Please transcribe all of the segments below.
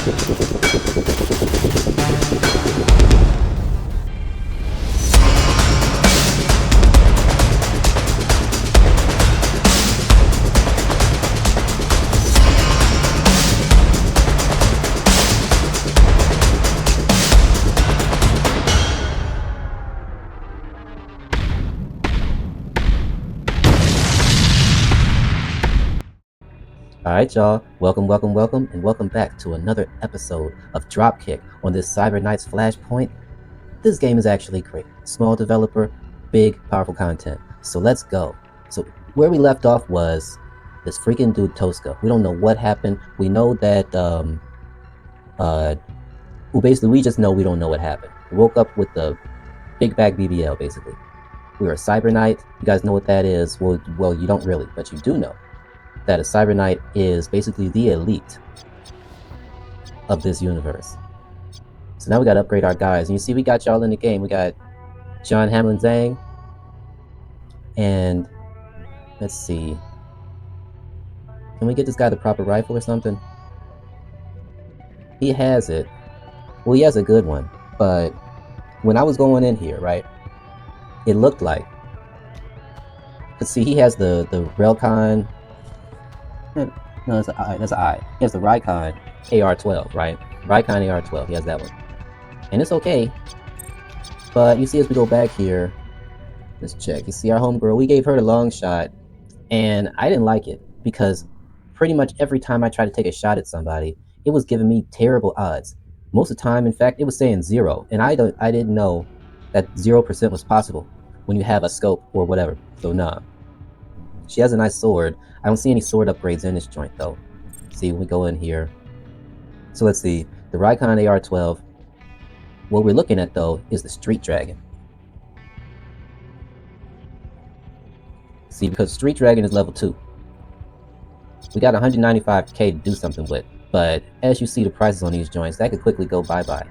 Alright y'all, welcome and welcome back to another episode of Dropkick on this Cyberknights Flashpoint. This game is actually great. Small developer, big, powerful content. So let's go. So where we left off was this freaking dude Toska. We don't know what happened. We know that, well basically we just know we don't know what happened. We woke up with the big bag BBL basically. We were a Cyberknight. You guys know what that is? Well, you don't really, but you do know that a Cyberknight is basically the elite of this universe. So now we gotta upgrade our guys. And you see we got y'all in the game. We got John Hamlin Zhang. And let's see. Can we get this guy the proper rifle or something? He has it. Well, he has a good one. But when I was going in here, right, it looked like, let's see, he has the Relcon. No, that's an I. He has the Rykon AR-12, right? Rykon AR-12, he has that one. And it's okay. But you see as we go back here, let's check. You see our homegirl, we gave her the long shot. And I didn't like it. Because pretty much every time I tried to take a shot at somebody, it was giving me terrible odds. Most of the time, in fact, it was saying 0. And I didn't know that 0% was possible when you have a scope or whatever. So nah. She has a nice sword. I don't see any sword upgrades in this joint though. See, when we go in here. So let's see. The Rykon AR-12. What we're looking at though is the Street Dragon. See, because Street Dragon is level 2. We got 195k to do something with. But as you see the prices on these joints, that could quickly go bye-bye.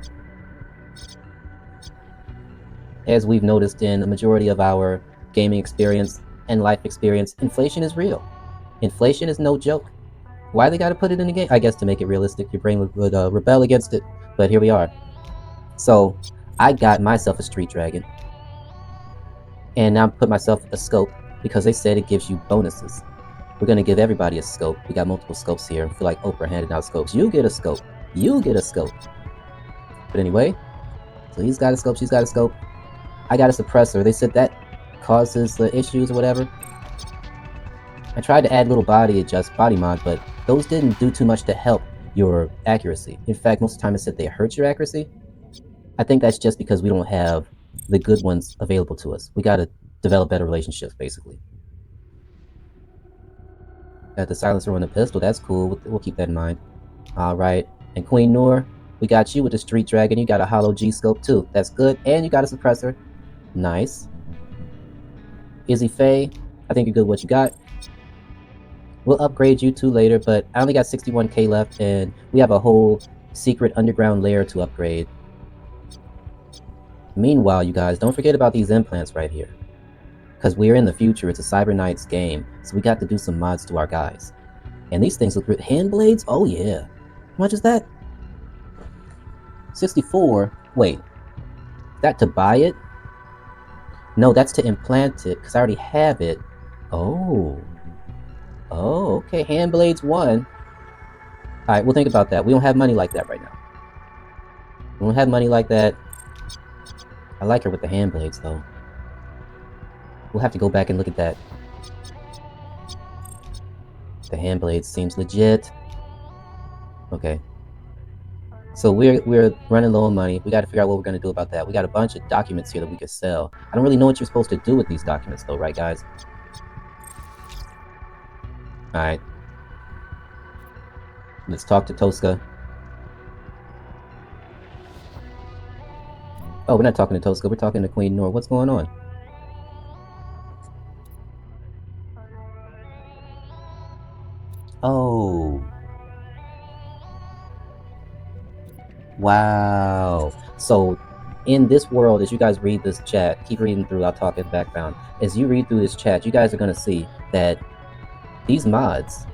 As we've noticed in the majority of our gaming experience and life experience, inflation is real. Inflation is no joke. Why they gotta put it in the game? I guess to make it realistic. Your brain would rebel against it, but here we are. So I got myself a Street Dragon, and now I put myself a scope because they said it gives you bonuses. We're gonna give everybody a scope. We got multiple scopes here. I feel like Oprah handed out scopes. You get a scope. You get a scope. But anyway, so he's got a scope. She's got a scope. I got a suppressor. They said that causes the issues or whatever. I tried to add little body mod, but those didn't do too much to help your accuracy. In fact, most of the time it said they hurt your accuracy. I think that's just because we don't have the good ones available to us. We gotta develop better relationships, basically. Got the silencer on the pistol, that's cool. We'll keep that in mind. Alright, and Queen Noor, we got you with the Street Dragon. You got a hollow G scope too. That's good. And you got a suppressor. Nice. Izzy Faye, I think you're good with what you got. We'll upgrade you too later, but I only got 61k left, and we have a whole secret underground layer to upgrade. Meanwhile, you guys, don't forget about these implants right here. Because we're in the future, it's a Cyberknights game, so we got to do some mods to our guys. And these things look great. Hand blades? Oh yeah. How much is that? 64? Wait. Is that to buy it? No, that's to implant it, because I already have it. Oh. Oh, okay. Hand blades 1. Alright, we'll think about that. We don't have money like that right now. We don't have money like that. I like her with the hand blades, though. We'll have to go back and look at that. The hand blades seems legit. Okay. So we're running low on money. We got to figure out what we're going to do about that. We got a bunch of documents here that we could sell. I don't really know what you're supposed to do with these documents, though, right, guys? Alright. Let's talk to Toska. Oh, we're not talking to Toska. We're talking to Queen Noor. What's going on? Oh. Wow. So, in this world, as you guys read this chat, keep reading through, I'll talk in the background. As you read through this chat, you guys are going to see that these mods,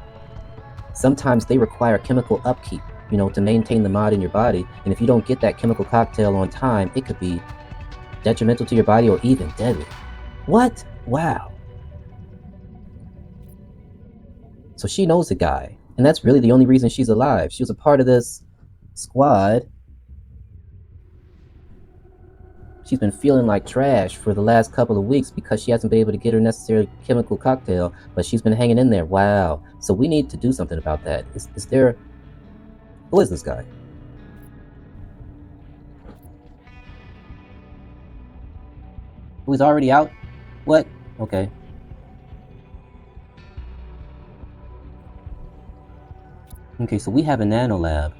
sometimes they require chemical upkeep. you know, to maintain the mod in your body. And if you don't get that chemical cocktail on time, it could be detrimental to your body or even deadly. What? Wow. So she knows the guy, and that's really the only reason she's alive. She was a part of this squad. She's been feeling like trash for the last couple of weeks because she hasn't been able to get her necessary chemical cocktail, but she's been hanging in there. Wow. So we need to do something about that. Is there... Who is this guy? Who's already out? What? Okay. Okay, so we have a nano lab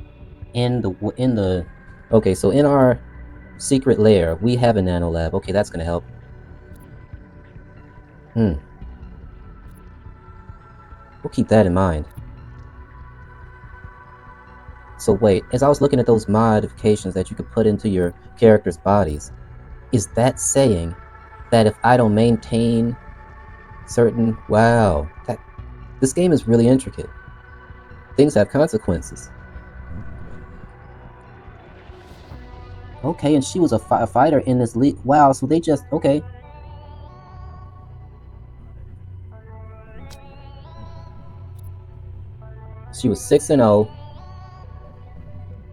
in the okay, so in our secret lair, we have a nano lab. Okay, that's gonna help. We'll keep that in mind. So wait, as I was looking at those modifications that you could put into your character's bodies, is that saying that if I don't maintain certain... Wow, this game is really intricate. Things have consequences. Okay, and she was a fighter in this league. Wow, so they just... Okay. She was 6-0,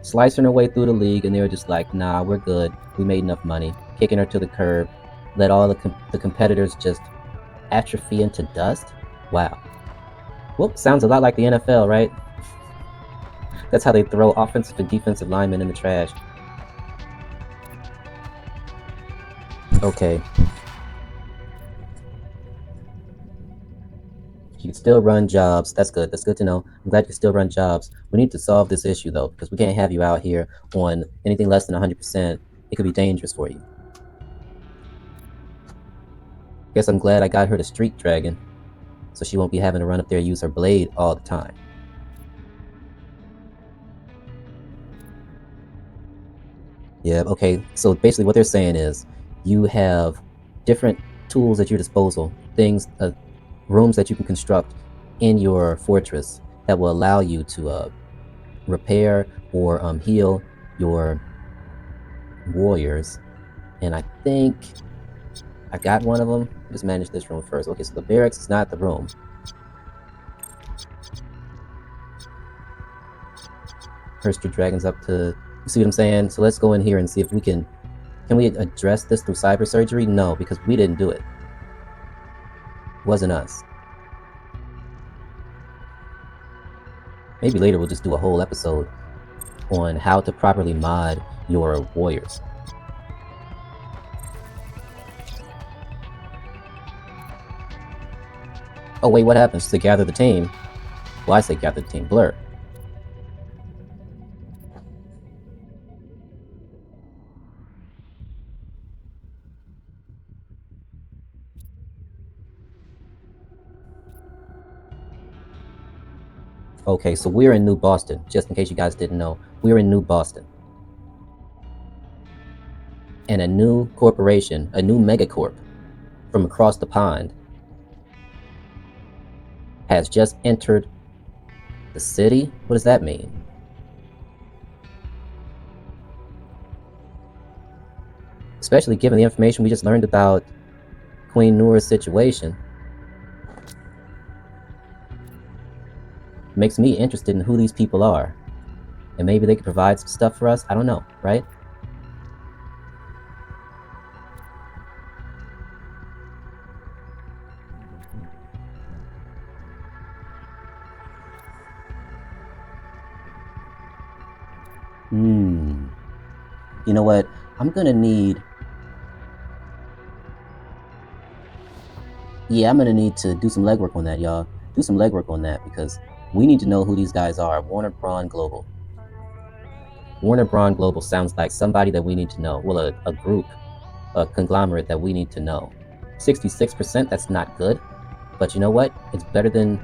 slicing her way through the league, and they were just like, nah, we're good. We made enough money. Kicking her to the curb. Let all the competitors just atrophy into dust? Wow. Well, sounds a lot like the NFL, right? That's how they throw offensive and defensive linemen in the trash. Okay. You can still run jobs. That's good. That's good to know. I'm glad you can still run jobs. We need to solve this issue, though, because we can't have you out here on anything less than 100%. It could be dangerous for you. Guess I'm glad I got her to Street Dragon, so she won't be having to run up there and use her blade all the time. Yeah, okay. So basically what they're saying is you have different tools at your disposal, things, rooms that you can construct in your fortress that will allow you to repair or heal your warriors. And I think I got one of them. Let's manage this room first. Okay, so the barracks is not the room. Herster Dragon's up to... You see what I'm saying? So let's go in here and see if we can... Can we address this through cyber surgery? No, because we didn't do it. It wasn't us. Maybe later we'll just do a whole episode on how to properly mod your warriors. Oh wait, what happens to gather the team? Well, I say gather the team. Blur. Okay, so we're in New Boston, just in case you guys didn't know. We're in New Boston. And a new corporation, a new megacorp from across the pond has just entered the city? What does that mean? Especially given the information we just learned about Queen Noor's situation. Makes me interested in who these people are. And maybe they could provide some stuff for us? I don't know, right? You know what? I'm gonna need... Yeah, I'm gonna need to do some legwork on that, y'all. Do some legwork on that, because we need to know who these guys are. Warner Braun Global. Warner Braun Global sounds like somebody that we need to know. Well, a group, a conglomerate that we need to know. 66%, that's not good. But you know what? It's better than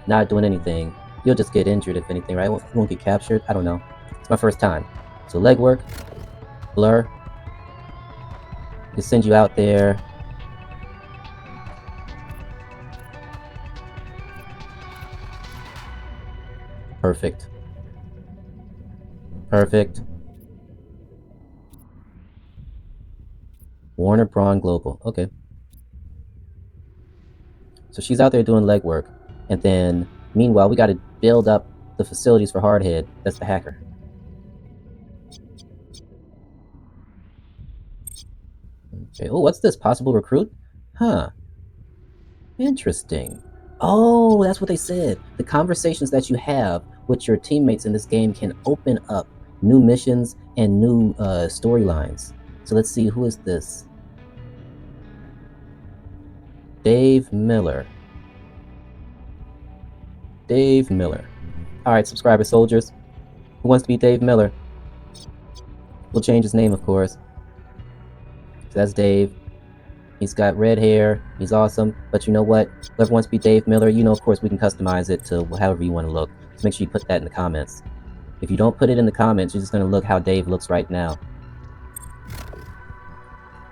not doing anything. You'll just get injured if anything, right? You won't get captured. I don't know. It's my first time. So legwork, blur. We'll send you out there. Perfect. Perfect. Warner Braun Global. Okay. So she's out there doing legwork. And then, meanwhile, we got to build up the facilities for Hardhead. That's the hacker. Okay. Oh, what's this? Possible recruit? Huh. Interesting. Oh, that's what they said. The conversations that you have with your teammates in this game can open up new missions and new storylines. So let's see, who is this? Dave Miller. Dave Miller. All right, subscriber soldiers. Who wants to be Dave Miller? We'll change his name, of course. So that's Dave. He's got red hair. He's awesome. But you know what? Whoever wants to be Dave Miller, you know, of course, we can customize it to however you want to look. Just make sure you put that in the comments. If you don't put it in the comments, you're just going to look how Dave looks right now.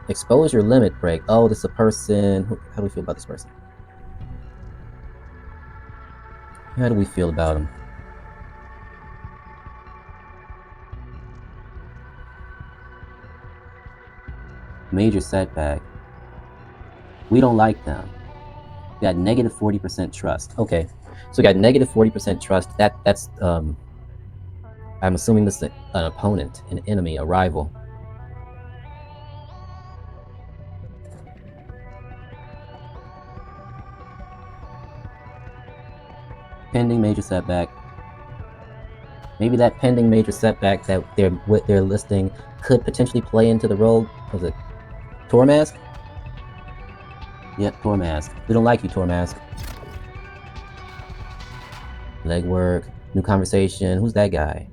Expose your limit break. Oh, this is a person. How do we feel about this person? How do we feel about him? Major setback. We don't like them. We got negative 40% trust. Okay, so we got negative 40% trust. That's I'm assuming this is an opponent, an enemy, a rival. Pending major setback. Maybe that pending major setback that they're listing could potentially play into the role. Was it Tormask? Yep, Tormask. We don't like you, Tormask. Legwork, new conversation. Who's that guy?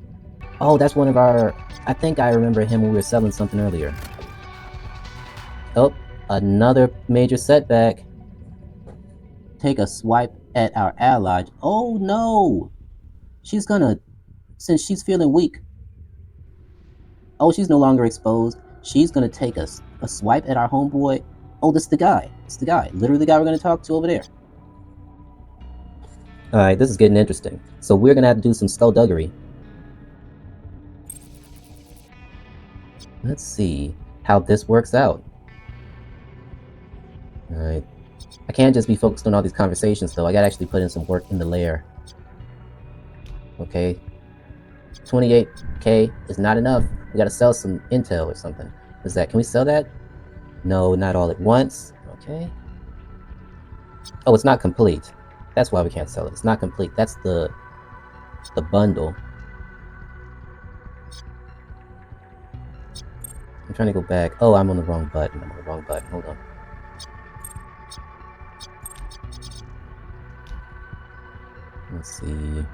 Oh, that's one of our... I think I remember him when we were selling something earlier. Oh, another major setback. Take a swipe at our ally. Oh, no! She's gonna... Since she's feeling weak. Oh, she's no longer exposed. She's gonna take a swipe at our homeboy. Oh, this is the guy. It's the guy. Literally the guy we're gonna talk to over there. Alright, this is getting interesting. So we're gonna have to do some skullduggery. Let's see how this works out. Alright. I can't just be focused on all these conversations, though. I gotta actually put in some work in the lair. Okay. 28k is not enough. We gotta sell some intel or something. Is that... Can we sell that? No, not all at once. Okay. Oh, it's not complete. That's why we can't sell it. It's not complete. That's the bundle. I'm trying to go back. Oh, I'm on the wrong button. I'm on the wrong button. Hold on. Let's see. Do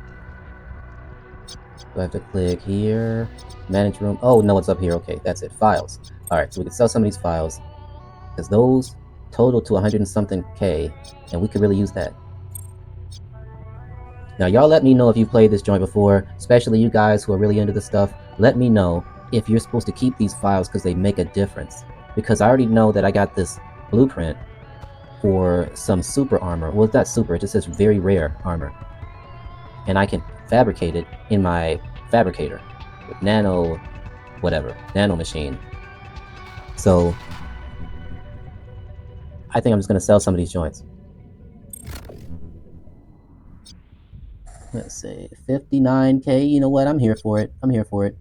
I have to click here? Manage room. Oh, no, it's up here. Okay, that's it. Files. Alright, so we can sell some of these files. Because those total to 100 and something K. And we could really use that. Now, y'all let me know if you played this joint before. Especially you guys who are really into this stuff. Let me know if you're supposed to keep these files because they make a difference. Because I already know that I got this blueprint for some super armor. Well, it's not super. It just says very rare armor. And I can fabricate it in my fabricator with nano machine. So I think I'm just gonna sell some of these joints. Let's see, 59k. You know what? I'm here for it. I'm here for it.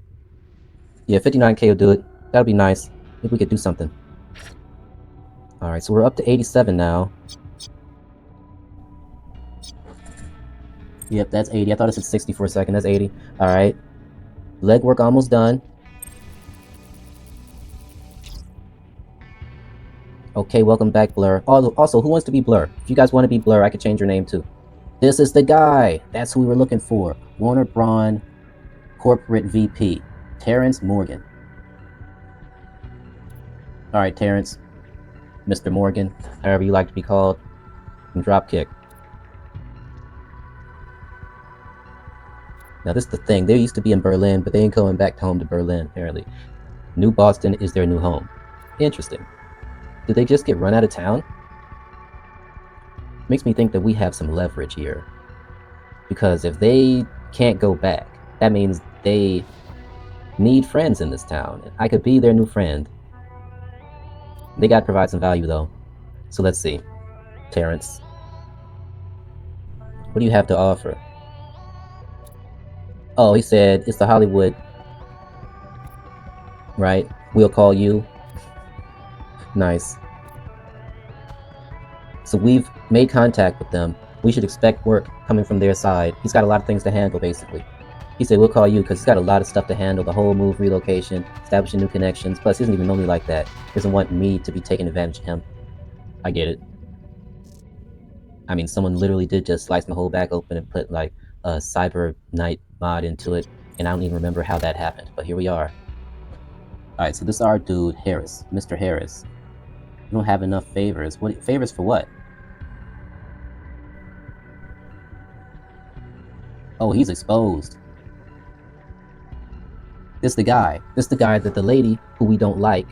Yeah, 59k will do it. That'll be nice if we could do something. All right, so we're up to 87 now. Yep, that's 80. I thought it said 60 for a second. That's 80. All right. Legwork almost done. Okay, welcome back, Blur. Also, who wants to be Blur? If you guys want to be Blur, I could change your name too. This is the guy. That's who we were looking for. Warner Braun, Corporate VP. Terrence Morgan. All right, Terrence. Mr. Morgan, however you like to be called. From Dropkick. Now, this is the thing. They used to be in Berlin, but they ain't going back home to Berlin, apparently. New Boston is their new home. Interesting. Did they just get run out of town? Makes me think that we have some leverage here. Because if they can't go back, that means they need friends in this town. I could be their new friend. They gotta provide some value though. So let's see. Terrence, what do you have to offer? Oh, he said it's the Hollywood, right? We'll call you. Nice. So we've made contact with them. We should expect work coming from their side. He's got a lot of things to handle, basically. He said, we'll call you because he's got a lot of stuff to handle. The whole move, relocation, establishing new connections. Plus, he doesn't even know me like that. He doesn't want me to be taking advantage of him. I get it. I mean, someone literally did just slice my whole back open and put, like, a Cyber Knight mod into it. And I don't even remember how that happened. But here we are. Alright, so this is our dude, Harris. Mr. Harris. You don't have enough favors. What favors for what? Oh, he's exposed. This the guy. This the guy that the lady who we don't like,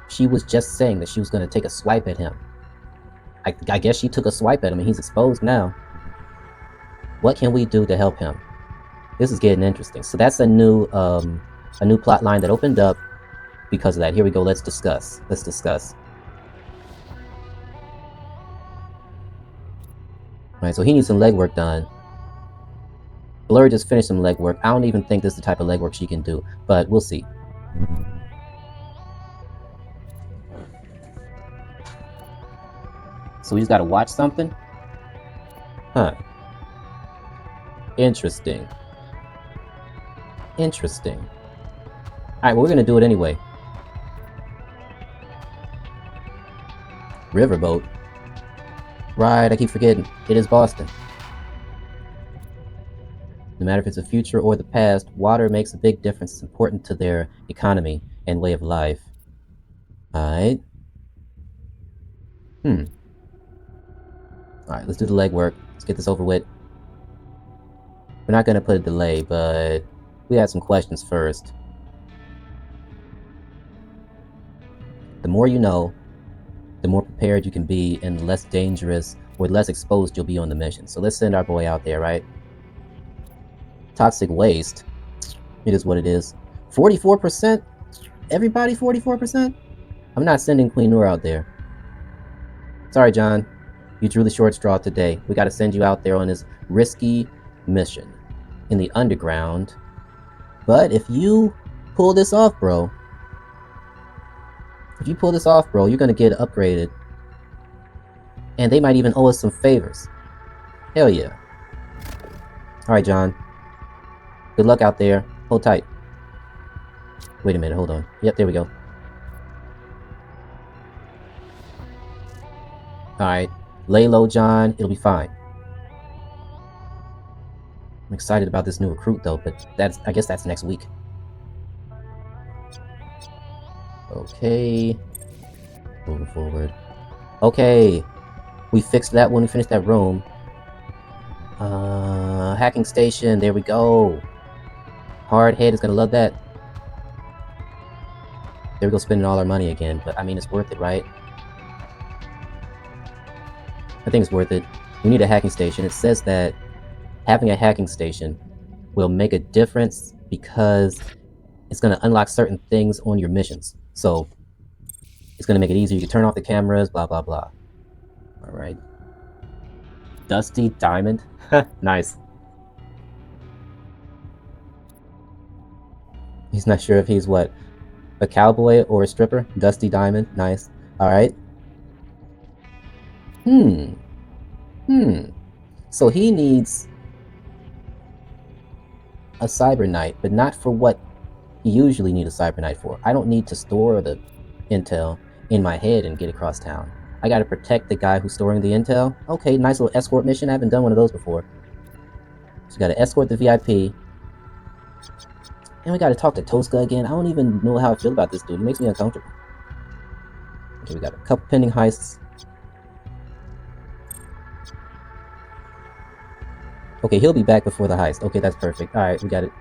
she was just saying that she was going to take a swipe at him. I guess she took a swipe at him and he's exposed now. What can we do to help him? This is getting interesting. So that's a new plot line that opened up because of that. Here we go. Let's discuss. Let's discuss. Alright, so he needs some legwork done. Blur just finished some legwork. I don't even think this is the type of legwork she can do, but we'll see. So we just gotta watch something? Huh. Interesting. Interesting. Alright, well, we're gonna do it anyway. Riverboat? Right, I keep forgetting. It is Boston. No matter if it's the future or the past, water makes a big difference. It's important to their economy and way of life. Alright. Alright, let's do the legwork. Let's get this over with. We're not gonna put a delay, but we had some questions first. The more you know, the more prepared you can be and the less dangerous or less exposed you'll be on the mission. So let's send our boy out there, right? Toxic waste. It is what it is. 44%? Everybody 44%? I'm not sending Queen Noor out there. Sorry, John. You drew the short straw today. We gotta send you out there on this risky mission in the underground. But if you pull this off, bro, you're gonna get upgraded. And they might even owe us some favors. Hell yeah. Alright, John. Good luck out there. Hold tight. Wait a minute, hold on. Yep, there we go. Alright. Lay low, John. It'll be fine. I'm excited about this new recruit, though, but I guess that's next week. Okay. Moving forward. Okay. We fixed that one. We finished that room. Hacking station. There we go. Hardhead is gonna love that. There we go, spending all our money again. But, I mean, it's worth it, right? I think it's worth it. We need a hacking station. It says that having a hacking station will make a difference because it's going to unlock certain things on your missions. So it's going to make it easier. You can turn off the cameras, blah, blah, blah. All right. Dusty Diamond. Nice. He's not sure if he's what? A cowboy or a stripper? Dusty Diamond. Nice. All right. So he needs a Cyber Knight, but not for what he usually needs a Cyber Knight for. I don't need to store the intel in my head and get across town. I gotta protect the guy who's storing the intel. Okay, nice little escort mission. I haven't done one of those before. So we gotta escort the VIP. And we gotta talk to Toska again. I don't even know how I feel about this dude. He makes me uncomfortable. Okay, we got a couple pending heists. Okay, he'll be back before the heist. Okay, that's perfect. Alright, we got it.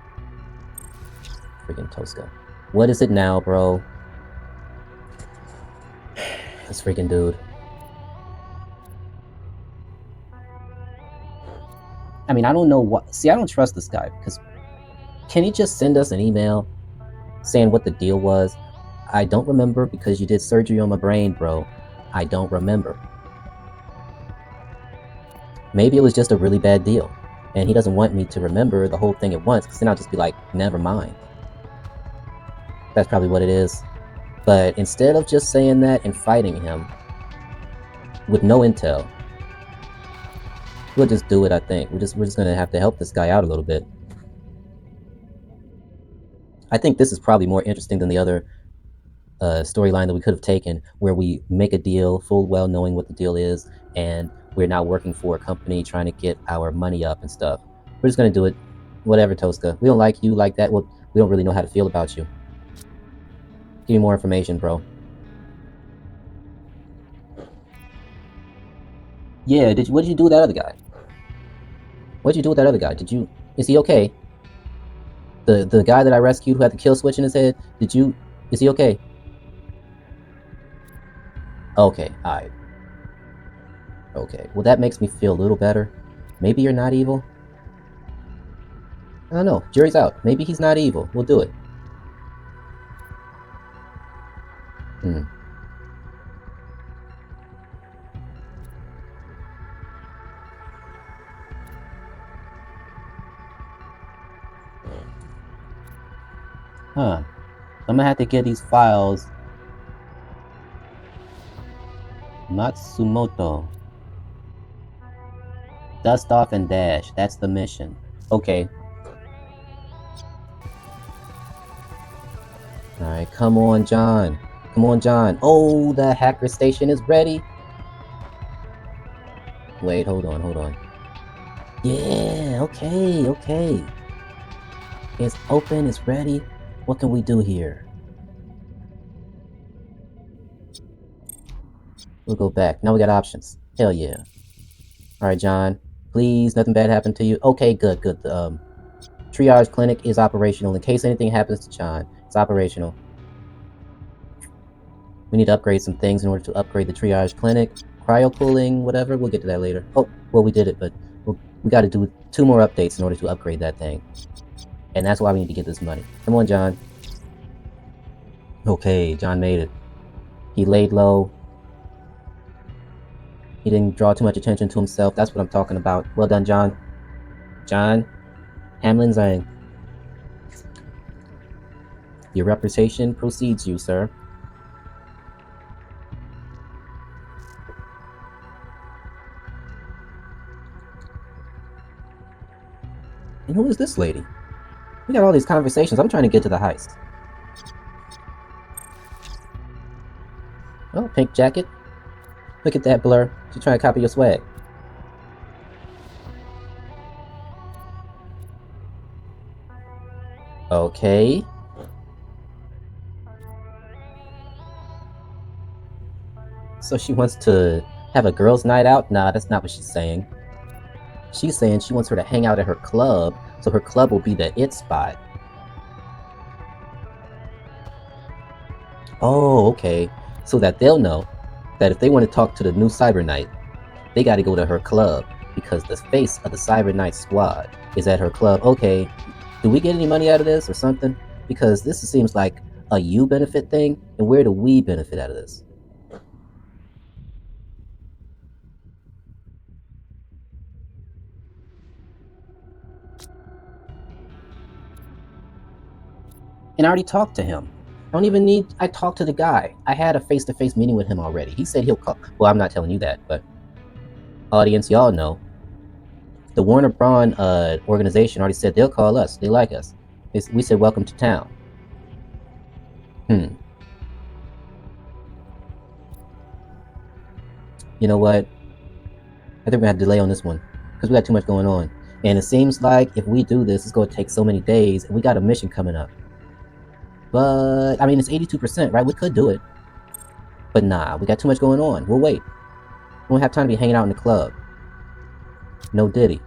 Freaking Toska. What is it now, bro? This freaking dude. I mean, I don't know what... See, I don't trust this guy because Can you just send us an email saying what the deal was? I don't remember because you did surgery on my brain, bro. I don't remember. Maybe it was just a really bad deal, and he doesn't want me to remember the whole thing at once, because then I'll just be like, never mind. That's probably what it is. But instead of just saying that and fighting him with no intel, we'll just do it, I think. We're just gonna have to help this guy out a little bit. I think this is probably more interesting than the other storyline that we could have taken, where we make a deal full well knowing what the deal is, and we're now working for a company trying to get our money up and stuff. We're just gonna do it. Whatever, Toska. We don't like you like that. Well, we don't really know how to feel about you. Give me more information, bro. Yeah, what did you do with that other guy? What did you do with that other guy? Is he okay? The guy that I rescued who had the kill switch in his head, is he okay? Okay, alright. Okay, well that makes me feel a little better. Maybe you're not evil? I don't know, jury's out. Maybe he's not evil. We'll do it. Huh. I'm gonna have to get these files. Matsumoto. Dust off and dash. That's the mission. Okay. Alright, come on, John. Come on, John. Oh, the hacker station is ready. Wait, hold on. Yeah, okay. It's open, it's ready. What can we do here? We'll go back. Now we got options. Hell yeah. Alright, John. Please, nothing bad happened to you. Okay, good. The triage clinic is operational in case anything happens to John. It's operational. We need to upgrade some things in order to upgrade the triage clinic. Cryo cooling, whatever. We'll get to that later. Oh, well, we did it, but we got to do 2 more updates in order to upgrade that thing. And that's why we need to get this money. Come on, John. Okay, John made it. He laid low. He didn't draw too much attention to himself. That's what I'm talking about. Well done, John. John. Hamlin Zhang. Your reputation precedes you, sir. And who is this lady? We got all these conversations. I'm trying to get to the heist. Oh, pink jacket. Look at that blur. She's trying to copy your swag. Okay. So she wants to have a girls' night out? Nah, that's not what she's saying. She's saying she wants her to hang out at her club, so her club will be the it spot. Oh, okay. So that they'll know that if they want to talk to the new Cyber Knight, they got to go to her club, because the face of the Cyber Knight squad is at her club. Okay, do we get any money out of this or something? Because this seems like a you benefit thing, and where do we benefit out of this? And I already talked to him. I talked to the guy. I had a face-to-face meeting with him already. He said he'll call. Well, I'm not telling you that, but audience, y'all know. The Warner Braun organization already said they'll call us. They like us. We said welcome to town. You know what? I think we're gonna have to delay on this one, because we got too much going on. And it seems like if we do this, it's gonna take so many days, and we got a mission coming up. But, I mean, it's 82%, right? We could do it. But nah, we got too much going on. We'll wait. We won't have time to be hanging out in the club. No Diddy.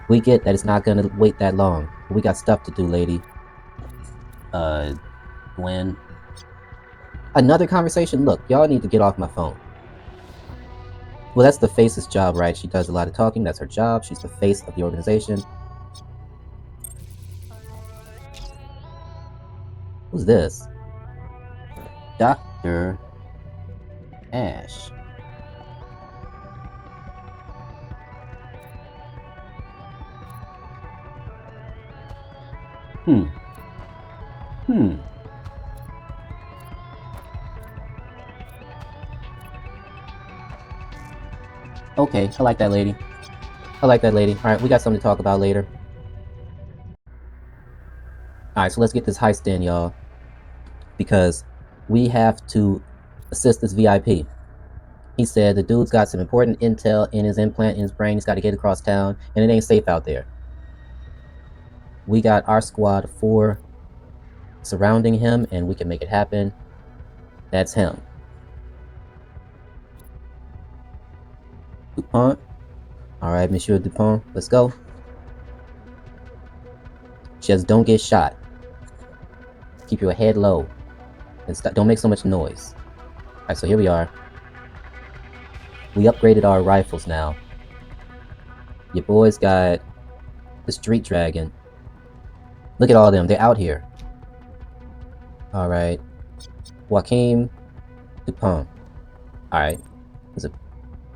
We get that it's not gonna wait that long. But we got stuff to do, lady. Gwen. Another conversation? Look, y'all need to get off my phone. Well, that's the face's job, right? She does a lot of talking. That's her job. She's the face of the organization. Who's this? Dr. Ash. Hmm. Okay, I like that lady. I like that lady. Alright, we got something to talk about later. Alright, so let's get this heist in, y'all. Because we have to assist this VIP. He said the dude's got some important intel in his implant in his brain. He's got to get across town, and it ain't safe out there. We got our squad of 4 surrounding him, and we can make it happen. That's him. DuPont. Alright, Monsieur DuPont, let's go. Just don't get shot. Keep your head low. And don't make so much noise. Alright, so here we are. We upgraded our rifles now. Your boys got the Street Dragon. Look at all of them. They're out here. Alright. Joaquin DuPont. Alright. Is it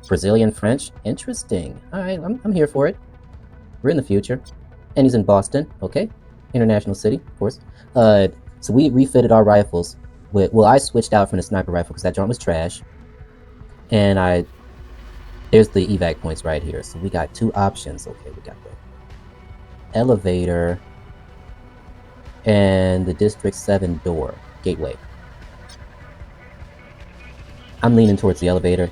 Brazilian French? Interesting. Alright, I'm here for it. We're in the future. And he's in Boston. Okay. International city, of course. So we refitted our rifles with, well, I switched out from the sniper rifle because that joint was trash. And there's the evac points right here. So we got 2 options. Okay, we got the elevator and the District 7 door, gateway. I'm leaning towards the elevator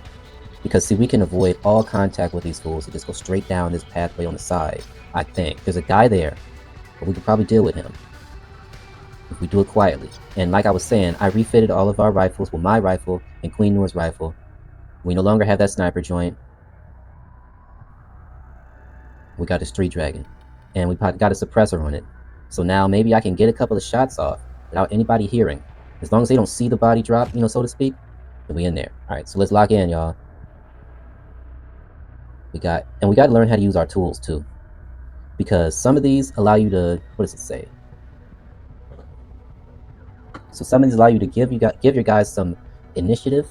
because, see, we can avoid all contact with these fools and just go straight down this pathway on the side, I think. There's a guy there, but we could probably deal with him if we do it quietly. And like I was saying, I refitted all of our rifles with my rifle and Queen Noor's rifle. We no longer have that sniper joint. We got a Street Dragon. And we got a suppressor on it. So now maybe I can get a couple of shots off without anybody hearing. As long as they don't see the body drop, so to speak, then we in there. Alright, so let's lock in, y'all. We got to learn how to use our tools too. Because some of these allow you to, what does it say? So some of these allow you to give your guys some initiative.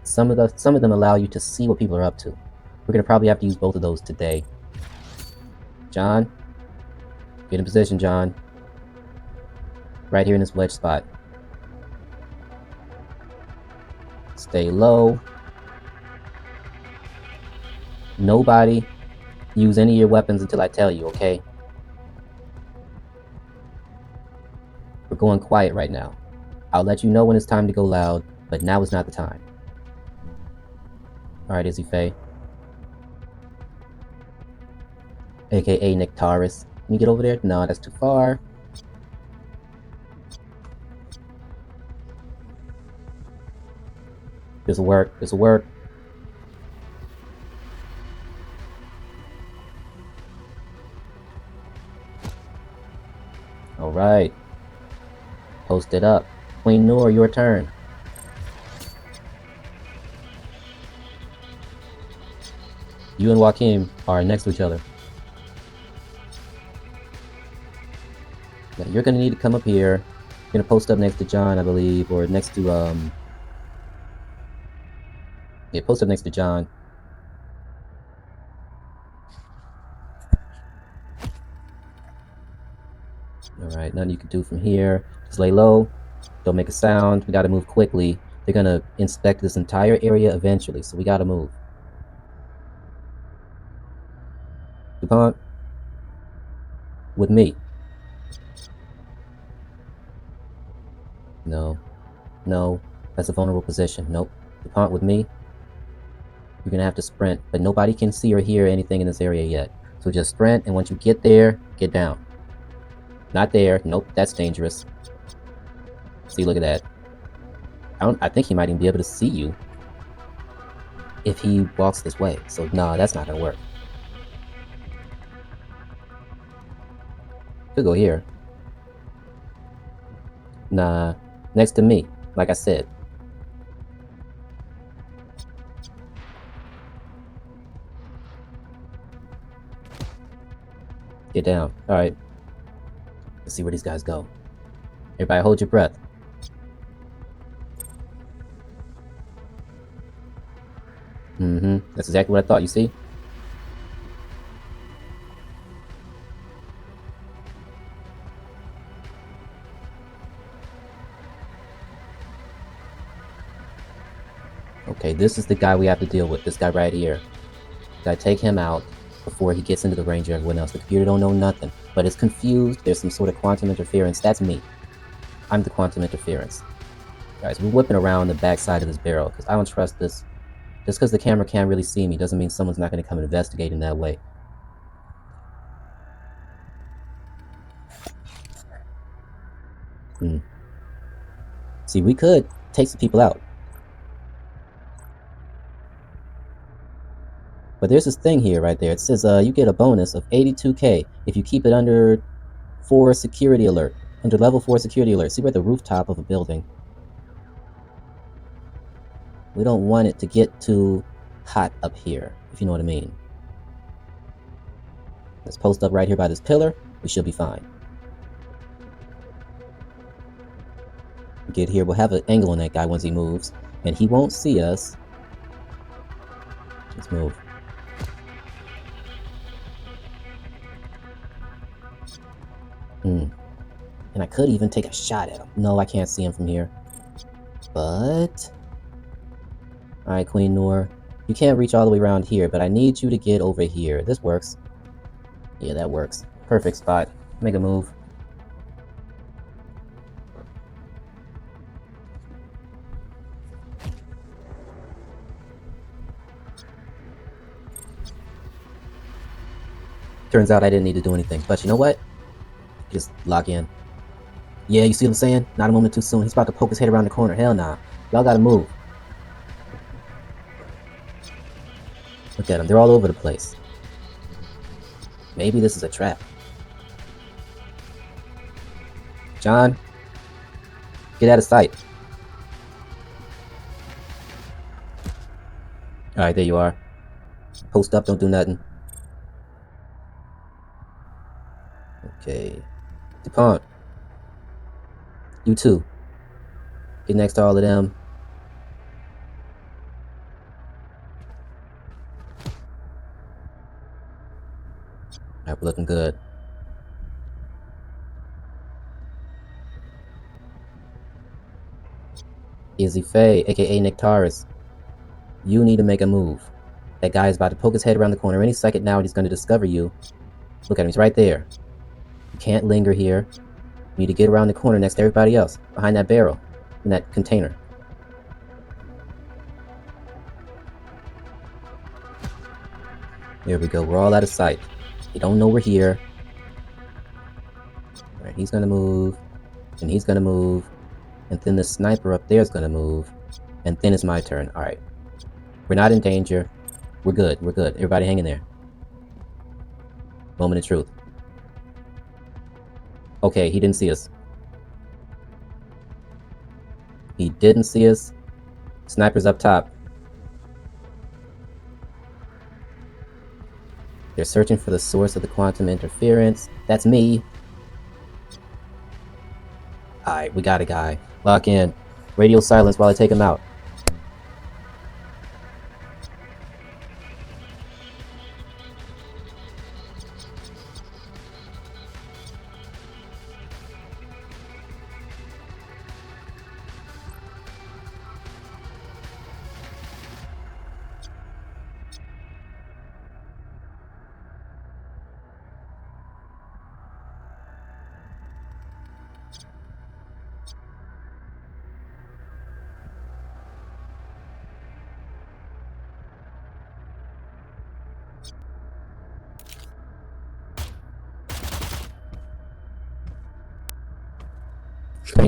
Some of them allow you to see what people are up to. We're gonna probably have to use both of those today. John, get in position, John. Right here in this wedge spot. Stay low. Nobody use any of your weapons until I tell you, okay? We're going quiet right now. I'll let you know when it's time to go loud, but now is not the time. Alright, Izzy Faye. AKA Nectaris. Can you get over there? No, that's too far. This'll work. This'll work. Alright. Post it up. Queen Noor, your turn. You and Joaquin are next to each other. Now, you're gonna need to come up here. You're gonna post up next to John, I believe, or next to yeah, post up next to John. Alright, nothing you can do from here. Just lay low. Don't make a sound. We gotta move quickly. They're gonna inspect this entire area eventually, so we gotta move. DuPont. With me. No. No. That's a vulnerable position. Nope. DuPont with me. You're gonna have to sprint, but nobody can see or hear anything in this area yet. So just sprint, and once you get there, get down. Not there. Nope, that's dangerous. See, look at that. I think he might even be able to see you if he walks this way. So, nah, that's not gonna work. Could go here. Nah, next to me, like I said. Get down. Alright. Let's see where these guys go. Everybody hold your breath. That's exactly what I thought, you see? Okay, this is the guy we have to deal with. This guy right here. Gotta take him out before he gets into the range of everyone else. The computer don't know nothing, but it's confused. There's some sort of quantum interference. That's me. I'm the quantum interference. Guys, we're whipping around the backside of this barrel because I don't trust this. Just because the camera can't really see me doesn't mean someone's not going to come and investigate in that way. See, we could take some people out. But there's this thing here right there. It says you get a bonus of 82k if you keep it under 4 security alert. Under level 4 security alert. See, we're at the rooftop of a building. We don't want it to get too hot up here, if you know what I mean. Let's post up right here by this pillar. We should be fine. Get here. We'll have an angle on that guy once he moves. And he won't see us. Let's move. And I could even take a shot at him. No, I can't see him from here. But... Alright, Queen Noor. You can't reach all the way around here, but I need you to get over here. This works. Yeah, that works. Perfect spot. Make a move. Turns out I didn't need to do anything. But you know what? Just lock in. Yeah, you see what I'm saying? Not a moment too soon. He's about to poke his head around the corner. Hell nah. Y'all gotta move. Look at them. They're all over the place. Maybe this is a trap. John, get out of sight. Alright, there you are. Post up, don't do nothing. Okay. DuPont. You too. Get next to all of them. Alright, we're looking good. Izzy Faye, aka Nectaris. You need to make a move. That guy is about to poke his head around the corner any second now and he's going to discover you. Look at him, he's right there. You can't linger here. You need to get around the corner next to everybody else, behind that barrel, in that container. There we go, we're all out of sight. They don't know we're here. Alright, he's gonna move, and he's gonna move, and then the sniper up there is gonna move, and then it's my turn. Alright. We're not in danger. We're good, we're good. Everybody hang in there. Moment of truth. Okay, he didn't see us. He didn't see us. Sniper's up top. They're searching for the source of the quantum interference. That's me. Alright, we got a guy. Lock in. Radio silence while I take him out.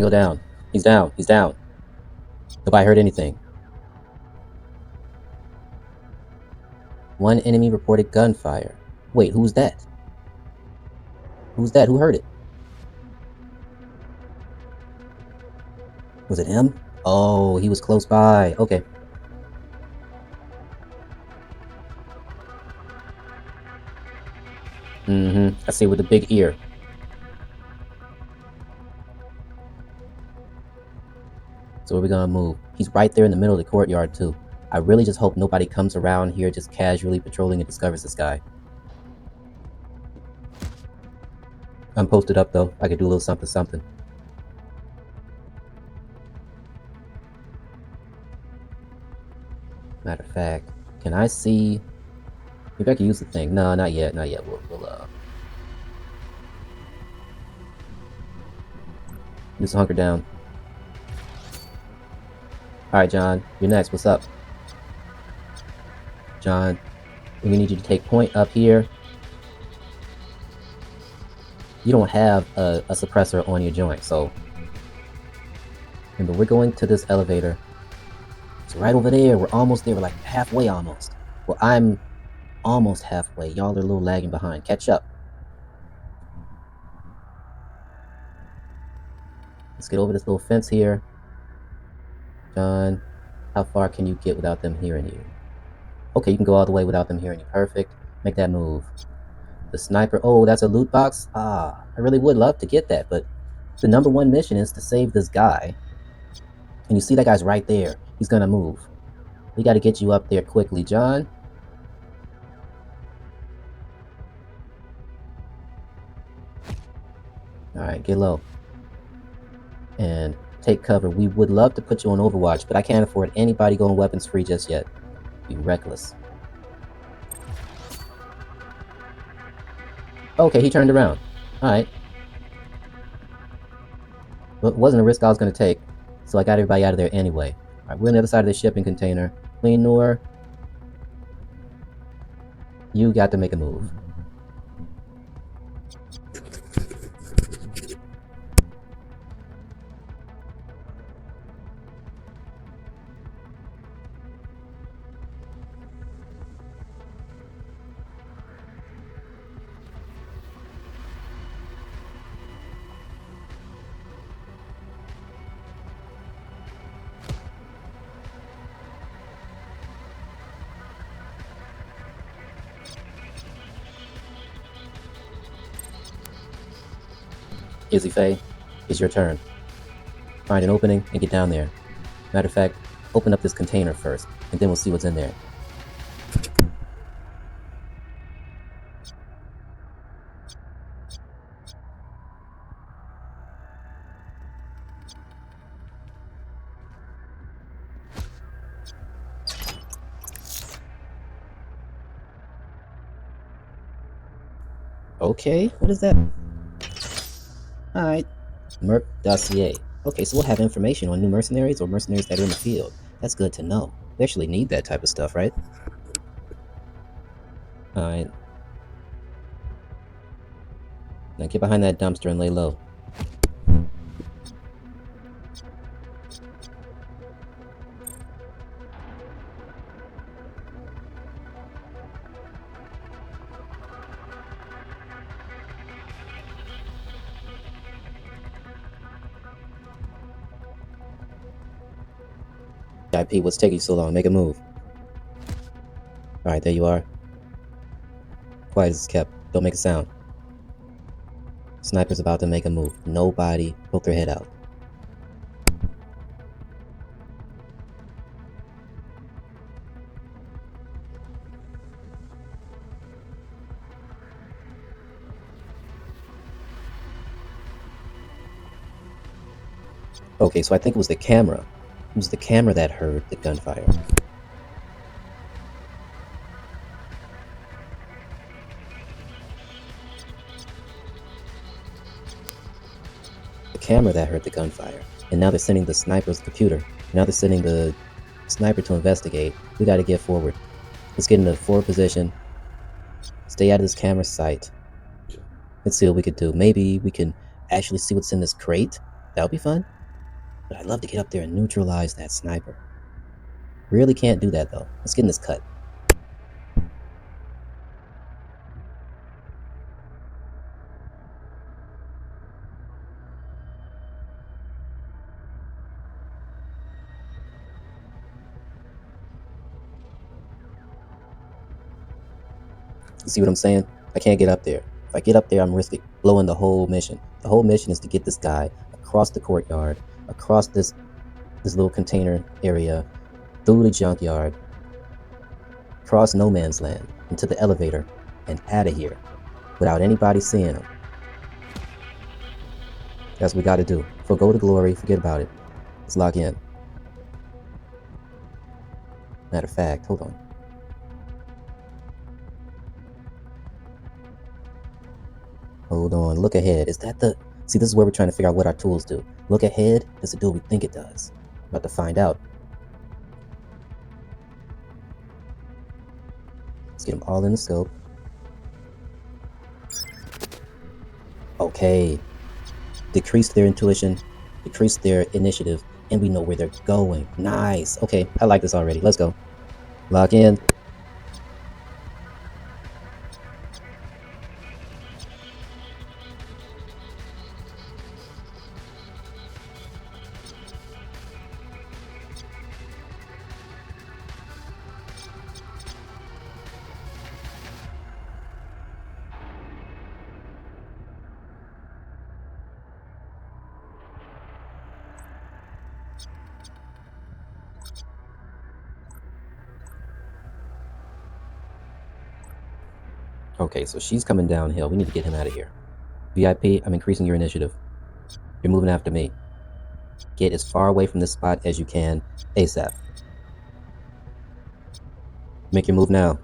Go down. He's down. He's down. Nobody heard anything. One enemy reported gunfire. Wait, who's that? Who's that? Who heard it? Was it him? Oh, he was close by. Okay. I see, with the big ear. So where we gonna move? He's right there in the middle of the courtyard too. I really just hope nobody comes around here just casually patrolling and discovers this guy. I'm posted up though. I could do a little something something. Matter of fact, can I see? Maybe I can use the thing. No, not yet. Not yet. We'll just hunker down. All right, John. You're next. What's up, John? We need you to take point up here. You don't have a suppressor on your joint, so remember, we're going to this elevator. It's right over there. We're almost there. We're like halfway almost. Well, I'm almost halfway. Y'all are a little lagging behind. Catch up. Let's get over this little fence here. John, how far can you get without them hearing you? Okay, you can go all the way without them hearing you. Perfect. Make that move. The sniper. Oh, that's a loot box? Ah, I really would love to get that, but the number one mission is to save this guy. And you see that guy's right there. He's gonna move. We gotta get you up there quickly, John. Alright, get low. And take cover. We would love to put you on Overwatch, but I can't afford anybody going weapons free just yet. Be reckless. Okay, he turned around. Alright. Well, it wasn't a risk I was going to take, so I got everybody out of there anyway. Alright, we're on the other side of the shipping container. Lenore, you got to make a move. Izzy Faye, it's your turn. Find an opening and get down there. Matter of fact, open up this container first, and then we'll see what's in there. Okay, what is that? Alright. Merc dossier. Okay, so we'll have information on new mercenaries or mercenaries that are in the field. That's good to know. We actually need that type of stuff, right? Alright. Now get behind that dumpster and lay low. IP, what's taking you so long? Make a move. Alright, there you are. Quiet as it's kept. Don't make a sound. Sniper's about to make a move. Nobody poke their head out. Okay, so I think it was the camera. It was the camera that heard the gunfire. The camera that heard the gunfire. And now they're sending the sniper's computer. Now they're sending the sniper to investigate. We gotta get forward. Let's get into forward position. Stay out of this camera's sight. Let's see what we could do. Maybe we can actually see what's in this crate. That would be fun. But I'd love to get up there and neutralize that sniper. Really can't do that though. Let's get in this cut. You see what I'm saying? I can't get up there. If I get up there, I'm risking blowing the whole mission. The whole mission is to get this guy across the courtyard, across this little container area, through the junkyard, across no man's land, into the elevator, and out of here without anybody seeing him. That's what we gotta do. Forgo the glory, forget about it. Let's log in. Matter of fact, hold on. Hold on, look ahead. Is that the... See, this is where we're trying to figure out what our tools do. Look ahead, does it do what we think it does? About to find out. Let's get them all in the scope. Okay. Decrease their intuition, decrease their initiative, and we know where they're going. Nice. Okay, I like this already. Let's go. Lock in. Okay, so she's coming downhill. We need to get him out of here. VIP, I'm increasing your initiative. You're moving after me. Get as far away from this spot as you can ASAP. Make your move now.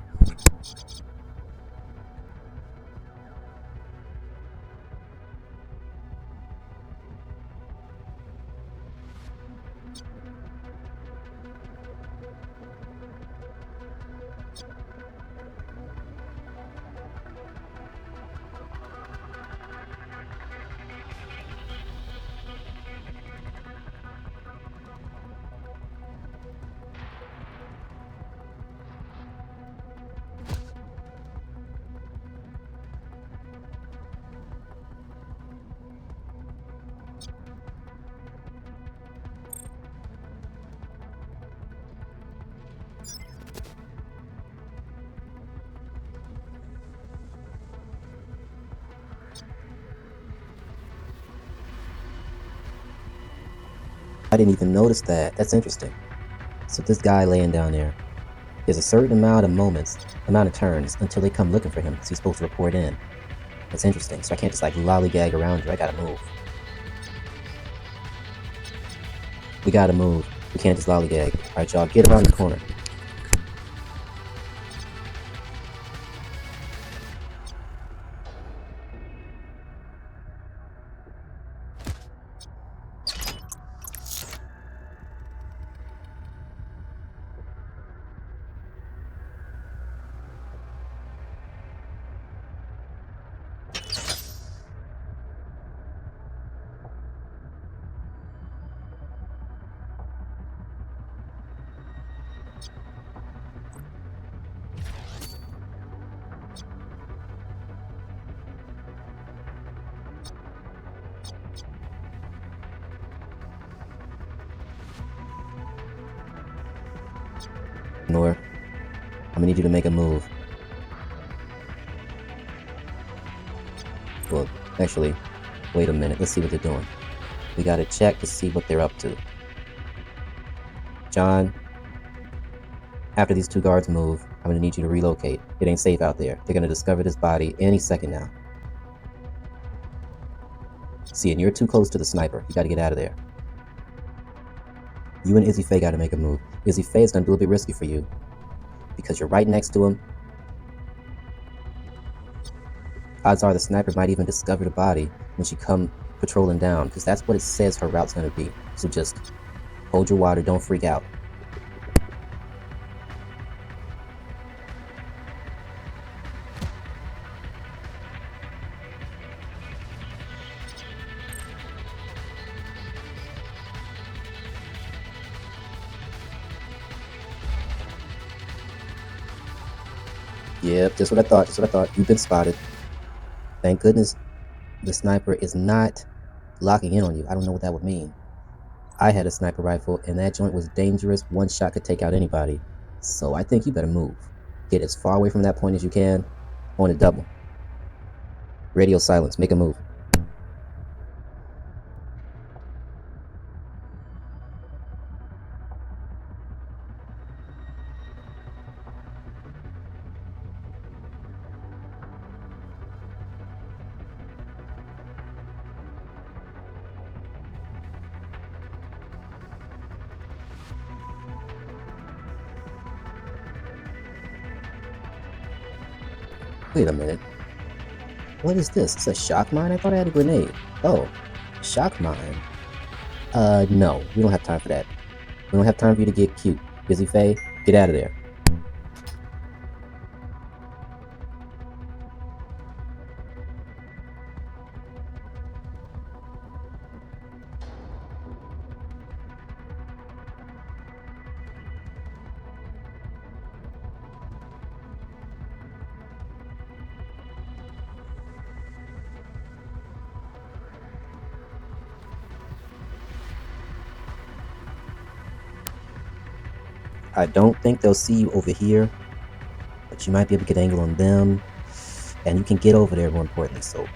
I didn't even notice that. That's interesting. So this guy laying down there, there's a certain amount of turns until they come looking for him, so he's supposed to report in. That's interesting. So I can't just like lollygag around you. I gotta move. We gotta move. We can't just lollygag. Alright, y'all, get around the corner. Nor, I'm gonna need you to make a move. Well, actually, wait a minute. Let's see what they're doing. We gotta check to see what they're up to. John, after these two guards move, I'm gonna need you to relocate. It ain't safe out there. They're gonna discover this body any second now. See, and you're too close to the sniper. You gotta get out of there. You and Izzy Faye gotta make a move. Izzy Faye is gonna be a little bit risky for you because you're right next to him. Odds are the sniper might even discover the body when she come patrolling down, because that's what it says her route's gonna be. So just hold your water, don't freak out. Yep, just what I thought, just what I thought. You've been spotted. Thank goodness the sniper is not locking in on you. I don't know what that would mean. I had a sniper rifle, and that joint was dangerous. One shot could take out anybody. So I think you better move. Get as far away from that point as you can on a double. Radio silence. Make a move. Wait a minute. What is this? It's a shock mine? I thought I had a grenade. Oh, shock mine. No. We don't have time for that. We don't have time for you to get cute. Busy Faye, get out of there. I don't think they'll see you over here, but you might be able to get an angle on them, and you can get over there more importantly, so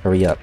hurry up.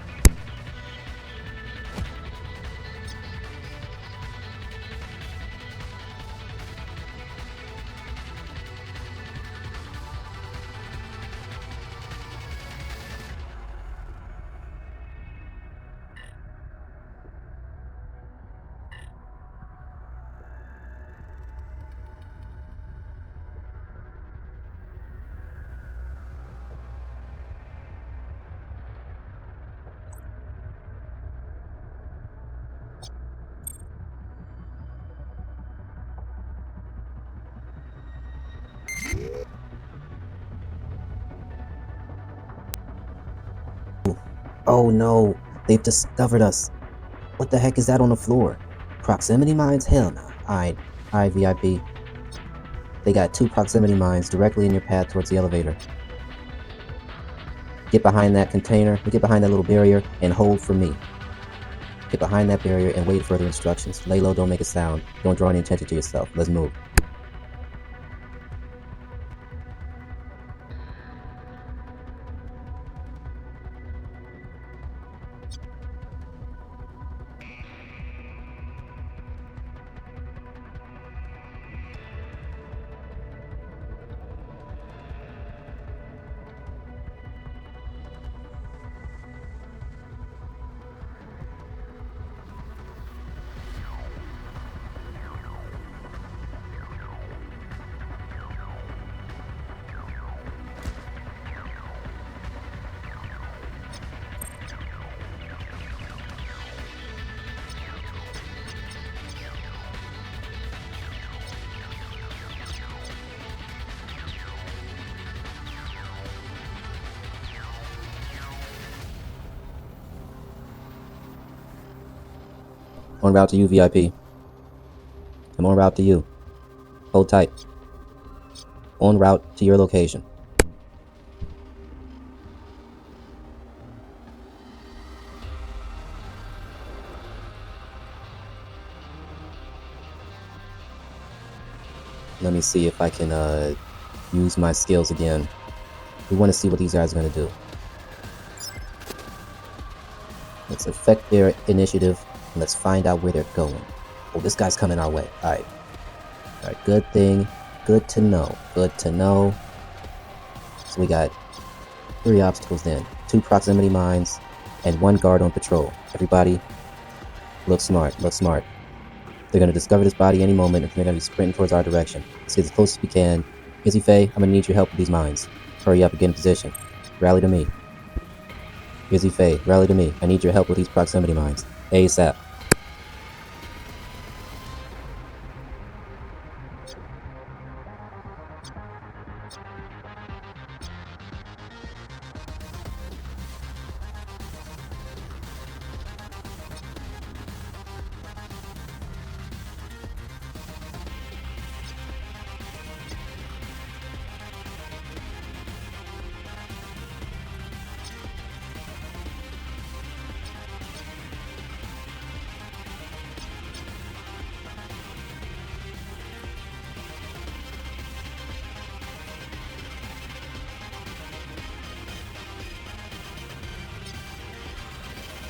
Oh no, they've discovered us. What the heck is that on the floor? Proximity mines? Hell no. Alright, VIP. They got 2 proximity mines directly in your path towards the elevator. Get behind that container, get behind that little barrier, and hold for me. Get behind that barrier and wait for further instructions. Lay low, don't make a sound. Don't draw any attention to yourself. Let's move. En route to you, VIP. I'm en route to you. Hold tight. En route to your location. Let me see if I can use my skills again. We want to see what these guys are going to do. Let's affect their initiative. And let's find out where they're going. Oh, this guy's coming our way. Alright. Alright, good thing. Good to know. Good to know. So we got 3 obstacles then. 2 proximity mines and 1 guard on patrol. Everybody, look smart. Look smart. They're going to discover this body any moment, and they're going to be sprinting towards our direction. Let's get as close as we can. Izzy Faye, I'm going to need your help with these mines. Hurry up and get in position. Rally to me. Izzy Faye, rally to me. I need your help with these proximity mines. ASAP.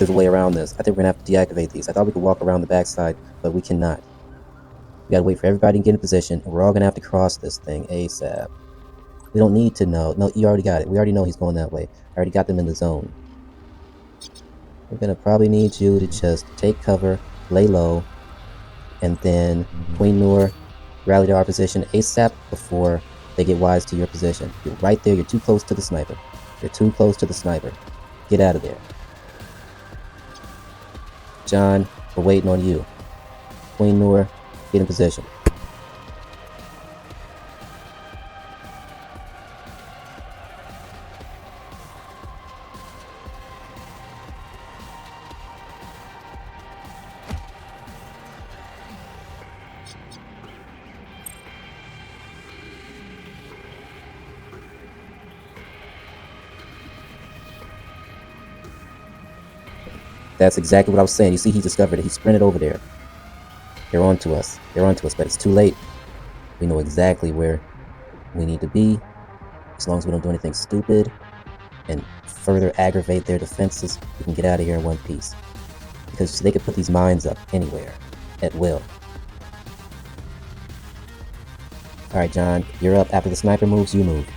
there's a way around this. I think we're gonna have to deactivate these. I thought we could walk around the backside, but we cannot. We gotta wait for everybody to get in position, and we're all gonna have to cross this thing ASAP. We don't need to know. No, you already got it. We already know he's going that way. I already got them in the zone. We're gonna probably need you to just take cover, lay low, and then Queen Noor, rally to our position ASAP before they get wise to your position. You're right there. You're too close to the sniper. You're too close to the sniper. Get out of there. John, we're waiting on you. Queen Noor, get in position. That's exactly what I was saying. You see, he discovered it. He sprinted over there. They're on to us. They're on to us, but it's too late. We know exactly where we need to be. As long as we don't do anything stupid and further aggravate their defenses, we can get out of here in one piece. Because they could put these mines up anywhere, at will. Alright, John, you're up. After the sniper moves, you move.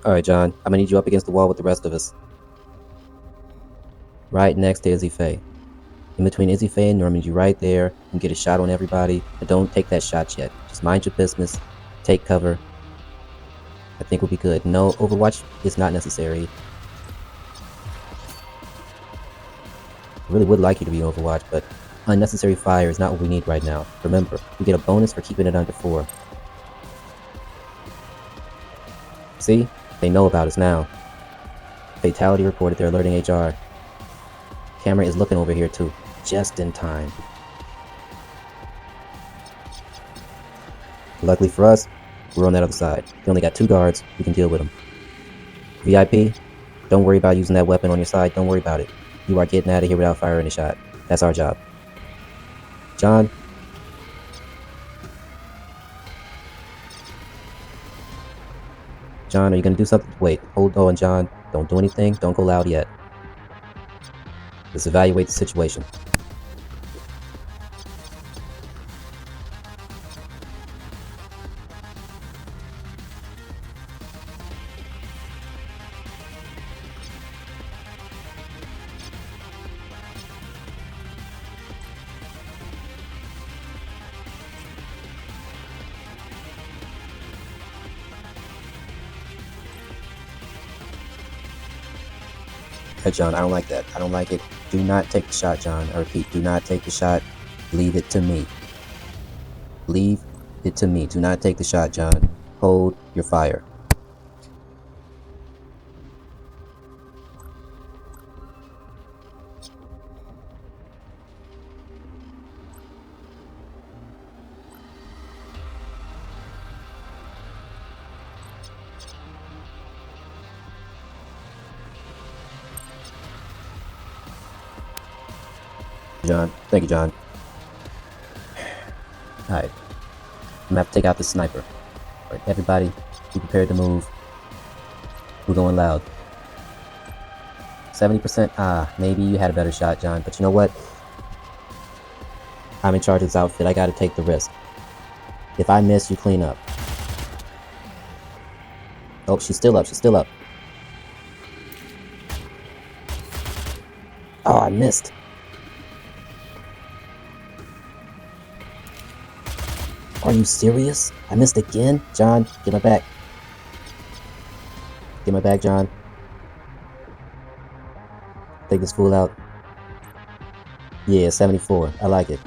Alright, John, I'm gonna need you up against the wall with the rest of us. Right next to Izzy Faye. In between Izzy Faye and Norman, you right there and get a shot on everybody. But don't take that shot yet. Just mind your business. Take cover. I think we'll be good. No, Overwatch is not necessary. I really would like you to be Overwatch, but unnecessary fire is not what we need right now. Remember, we get a bonus for keeping it under 4. See? They know about us now. Fatality reported. They're alerting HR. Camera is looking over here too. Just in time. Luckily for us, we're on that other side. We only got 2 guards. We can deal with them. VIP, don't worry about using that weapon on your side. Don't worry about it. You are getting out of here without firing a shot. That's our job. John. John, are you going to do something? Wait, hold on, John. Don't do anything. Don't go loud yet. Let's evaluate the situation. Hey, John, I don't like that. I don't like it. Do not take the shot, John. I repeat, do not take the shot. Leave it to me. Leave it to me. Do not take the shot, John. Hold your fire. John. Thank you, John. Alright. I'm gonna have to take out this sniper. Alright, everybody, be prepared to move. We're going loud. 70%? Ah, maybe you had a better shot, John. But you know what? I'm in charge of this outfit. I gotta take the risk. If I miss, you clean up. Oh, she's still up. She's still up. Oh, I missed. Are you serious? I missed again? John, get my back. Get my back, John. Take this fool out. Yeah, 74. I like it.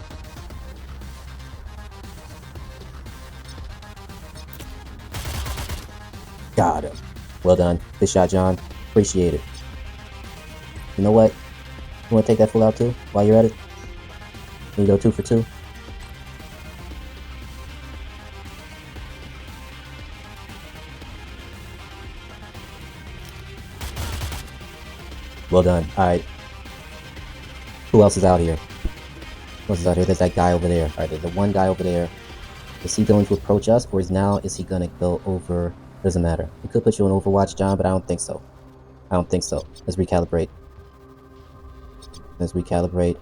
Got him. Well done. Good shot, John. Appreciate it. You know what? You want to take that full out too while you're at it? Can you go 2 for 2? Well done. Alright. Who else is out here? Who else is out here? There's that guy over there. Alright, there's the one guy over there. Is he going to approach us, or is he going to go over? Doesn't matter. We could put you on Overwatch, John, but I don't think so. I don't think so. Let's recalibrate. Let's recalibrate.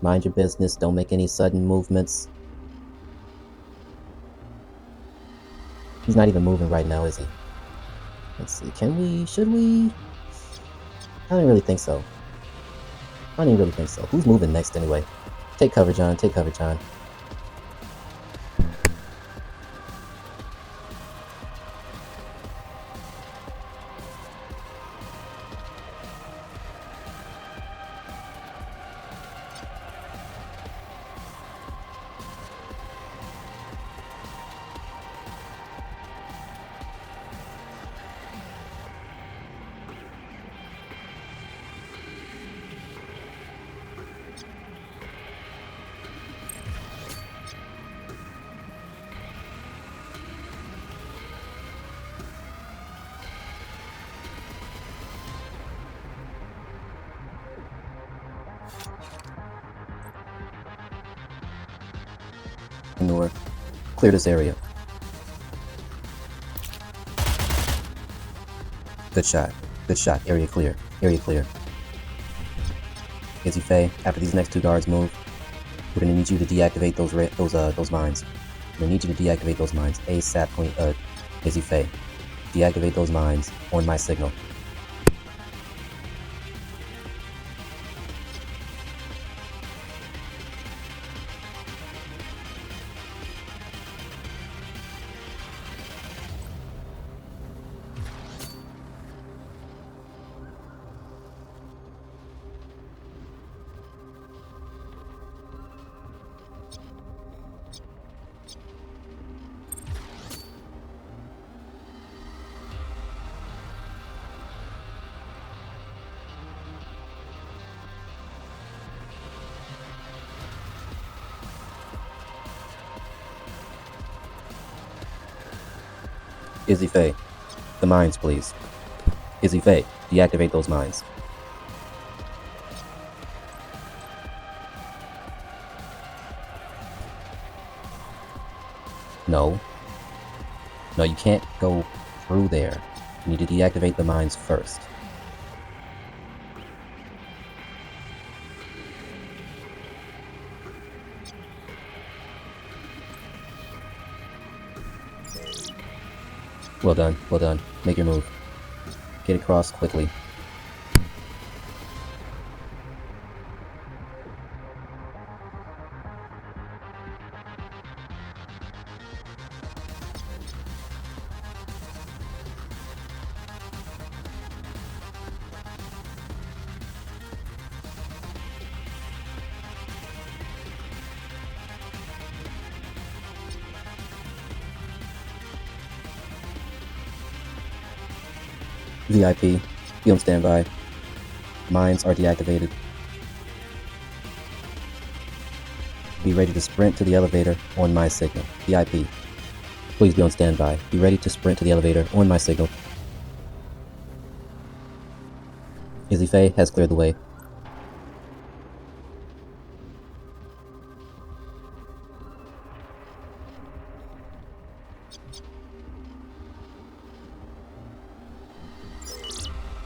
Mind your business. Don't make any sudden movements. He's not even moving right now, is he? Let's see. Can we? Should we? I don't really think so. I don't even really think so. Who's moving next anyway? Take cover, John. Take cover, John. Ignore. Clear this area. Good shot. Good shot. Area clear. Area clear. Izzy Faye, after these next 2 guards move, we're gonna need you to deactivate those mines. We're gonna need you to deactivate those mines. ASAP. Izzy Faye, deactivate those mines on my signal. Izzy Faye, the mines, please. Izzy Faye, deactivate those mines. No. No, you can't go through there. You need to deactivate the mines first. Well done, well done. Make your move. Get across quickly. VIP, be on standby. Mines are deactivated. Be ready to sprint to the elevator on my signal. VIP, please be on standby. Be ready to sprint to the elevator on my signal. Izzy Faye has cleared the way.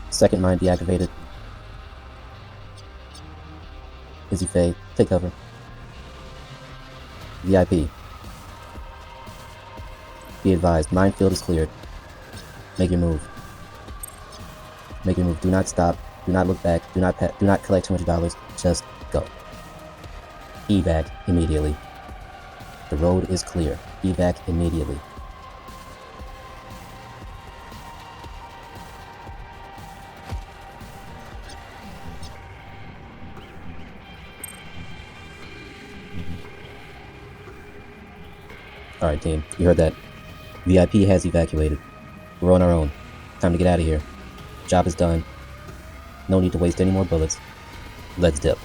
Second mine deactivated. Izzy Faye, take cover. VIP. Be advised, minefield is cleared. Make your move. Make your move. Do not stop. Do not look back. Do not collect $200. Just go. Evac immediately. The road is clear. Evac immediately. Alright, team. You heard that. VIP has evacuated. We're on our own. Time to get out of here. Job is done. No need to waste any more bullets. Let's dip.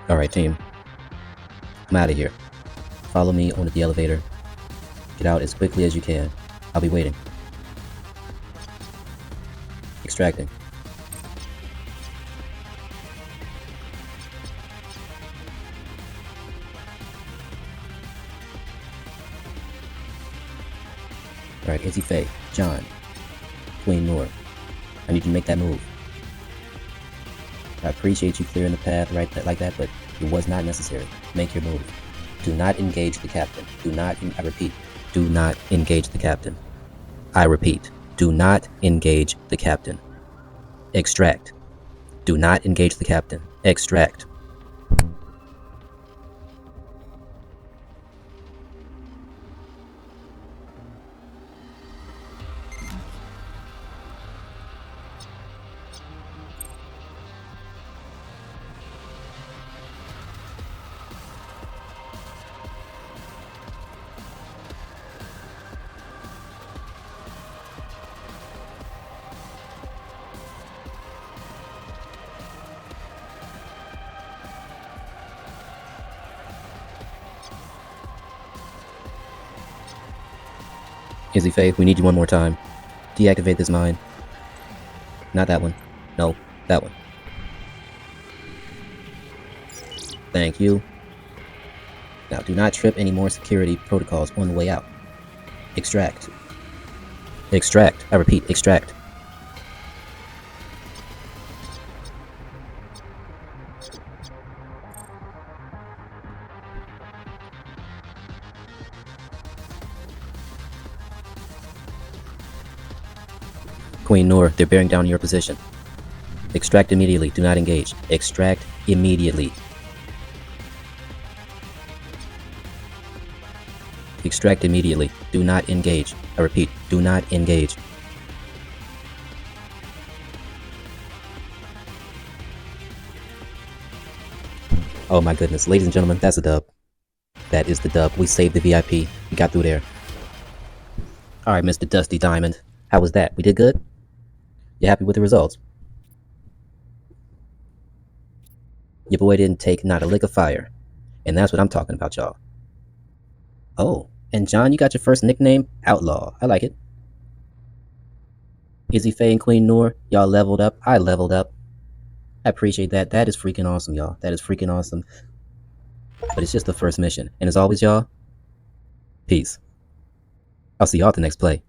Alright, team. I'm out of here. Follow me onto the elevator. Get out as quickly as you can. I'll be waiting. Extracting. Alright, Izzy Faye, John, Queen Noor. I need you to make that move. I appreciate you clearing the path like that, but it was not necessary. Make your move. Do not engage the captain. I repeat, do not engage the captain. I repeat, do not engage the captain. Extract. Do not engage the captain. Extract. Izzy Faye, we need you one more time. Deactivate this mine. Not that one. No, that one. Thank you. Now, do not trip any more security protocols on the way out. Extract. Extract. I repeat, extract. Queen Noor, they're bearing down your position. Extract immediately. Do not engage. Extract immediately. Extract immediately. Do not engage. I repeat, do not engage. Oh my goodness. Ladies and gentlemen, that's a dub. That is the dub. We saved the VIP. We got through there. Alright, Mr. Dusty Diamond. How was that? We did good? You happy with the results? Your boy didn't take not a lick of fire. And that's what I'm talking about, y'all. Oh, and John, you got your first nickname? Outlaw. I like it. Izzy Faye and Queen Noor, y'all leveled up. I leveled up. I appreciate that. That is freaking awesome, y'all. That is freaking awesome. But it's just the first mission. And as always, y'all, peace. I'll see y'all at the next play.